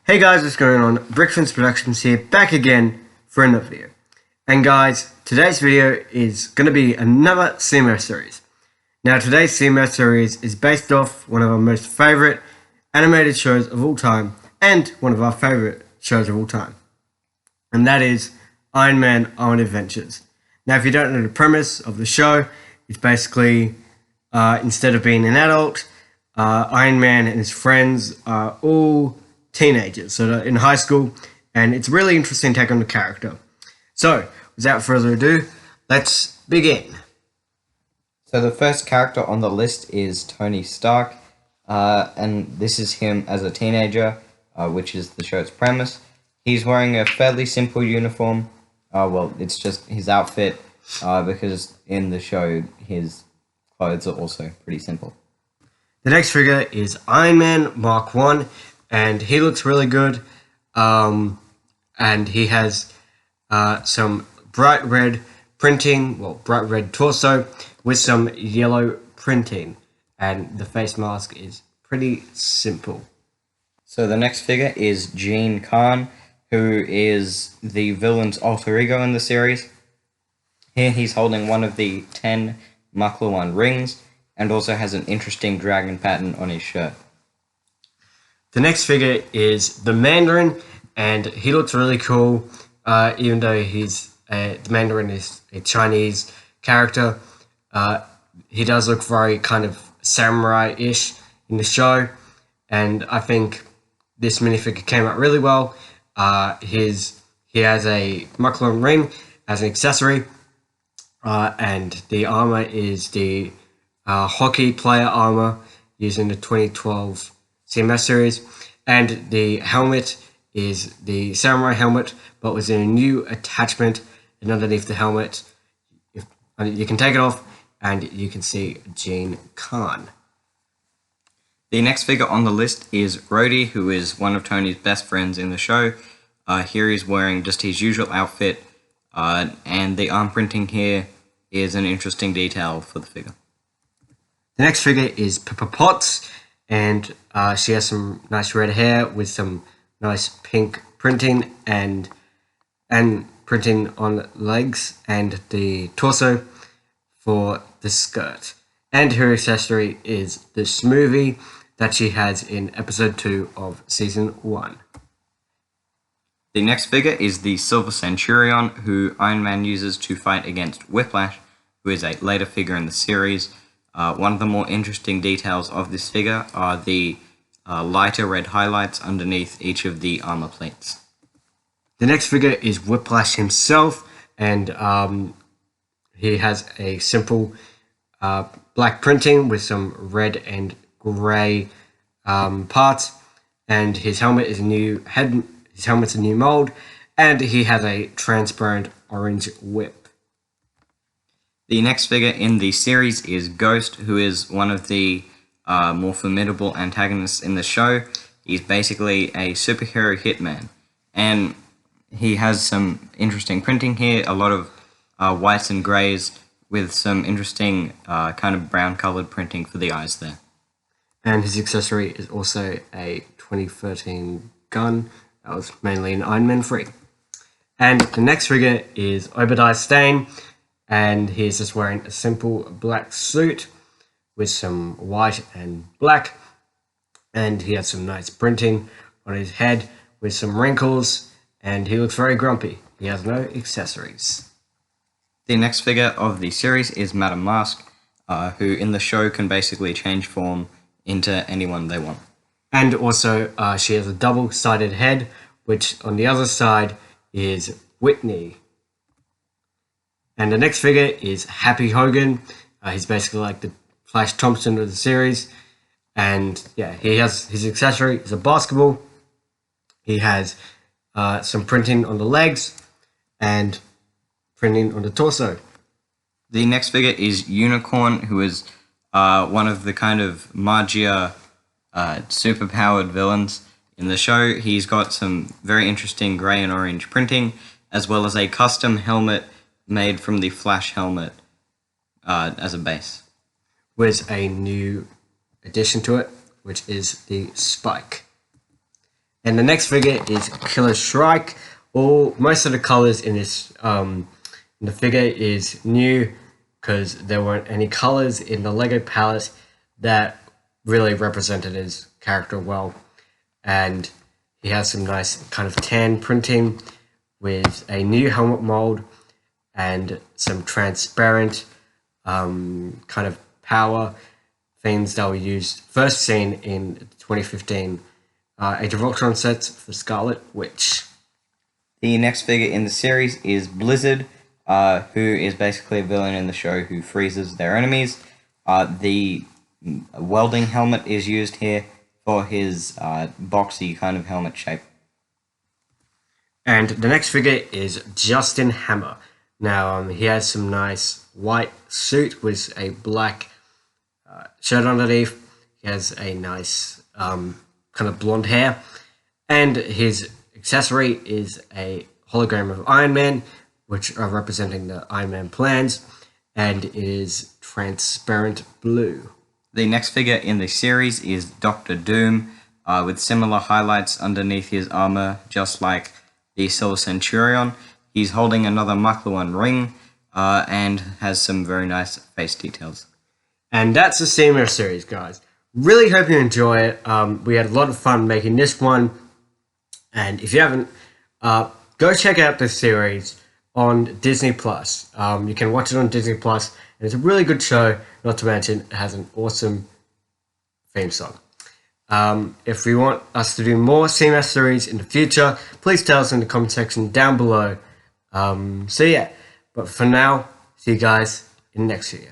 Hey guys, what's going on? Bricktwins Productions here, back again for another video. And guys, today's video is going to be another CMF series. Now today's CMF series is based off one of our most favourite animated shows of all time, and one of our favourite shows of all time. And that is Iron Man Armoured Adventures. Now if you don't know the premise of the show, it's basically, instead of being an adult, Iron Man and his friends are all teenagers, so they're in high school, and it's a really interesting take on the character. So, without further ado, let's begin. So the first character on the list is Tony Stark, and this is him as a teenager, which is the show's premise. He's wearing a fairly simple uniform. Well, it's just his outfit, because in the show his clothes are also pretty simple. The next figure is Iron Man Mark 1, and he looks really good, and he has some bright red printing, bright red torso with some yellow printing, and the face mask is pretty simple. So the next figure is Gene Khan, who is the villain's alter ego in the series. Here he's holding one of the 10 Makluan rings, and also has an interesting dragon pattern on his shirt. The next figure is the Mandarin, and he looks really cool, even though the Mandarin is a Chinese character. He does look very kind of samurai-ish in the show, and I think this minifigure came out really well. He has a Makluan ring as an accessory, and the armor is the hockey player armor using the 2012 CMF series, and the helmet is the samurai helmet, but with a new attachment, and underneath the helmet you can take it off and you can see Gene Khan. The next figure on the list is Rhodey, who is one of Tony's best friends in the show. Here he's wearing just his usual outfit, and the arm printing here is an interesting detail for the figure. The next figure is Pepper Potts, and she has some nice red hair with some nice pink printing and printing on legs and the torso for the skirt. And her accessory is the smoothie that she has in episode 2 of season 1. The next figure is the Silver Centurion, who Iron Man uses to fight against Whiplash, who is a later figure in the series. One of the more interesting details of this figure are the lighter red highlights underneath each of the armor plates. The next figure is Whiplash himself, and he has a simple black printing with some red and grey parts, and his helmet is a new his helmet's a new mold, and he has a transparent orange whip. The next figure in the series is Ghost, who is one of the more formidable antagonists in the show. He's basically a superhero hitman, and he has some interesting printing here, a lot of whites and greys with some interesting kind of brown coloured printing for the eyes there. And his accessory is also a 2013 gun that was mainly an Iron Man 3. And the next figure is Obadiah Stane, and he's just wearing a simple black suit with some white and black, and he has some nice printing on his head with some wrinkles, and he looks very grumpy. He has no accessories. The next figure of the series is Madame Masque, who in the show can basically change form into anyone they want. And also she has a double-sided head, which on the other side is Whitney. And the next figure is Happy Hogan. He's basically like the Flash Thompson of the series. And yeah, he has his accessory is a basketball. He has some printing on the legs and printing on the torso. The next figure is Unicorn, who is one of the kind of Magia superpowered villains in the show. He's got some very interesting grey and orange printing, as well as a custom helmet made from the Flash helmet as a base. With a new addition to it, which is the spike. And the next figure is Killer Shrike. Most of the colors in this in the figure is new because there weren't any colors in the Lego palette that really represented his character well. And he has some nice kind of tan printing with a new helmet mold and some transparent kind of power things that were used first seen in 2015 Age of Ultron sets for Scarlet Witch. The next figure in the series is Blizzard, who is basically a villain in the show who freezes their enemies. The welding helmet is used here for his boxy kind of helmet shape. And the next figure is Justin Hammer. Now, he has some nice white suit with a black shirt underneath. He has a nice kind of blonde hair. And his accessory is a hologram of Iron Man, which are representing the Iron Man plans. And it is transparent blue. The next figure in the series is Doctor Doom, with similar highlights underneath his armor, just like the Silver Centurion. He's holding another Makluan ring and has some very nice face details. And that's the CMF series, guys. Really hope you enjoy it. We had a lot of fun making this one. And if you haven't, go check out this series on Disney+. You can watch it on Disney+. And it's a really good show, not to mention it has an awesome theme song. If you want us to do more CMF series in the future, please tell us in the comment section down below. So yeah, but for now, see you guys in the next video.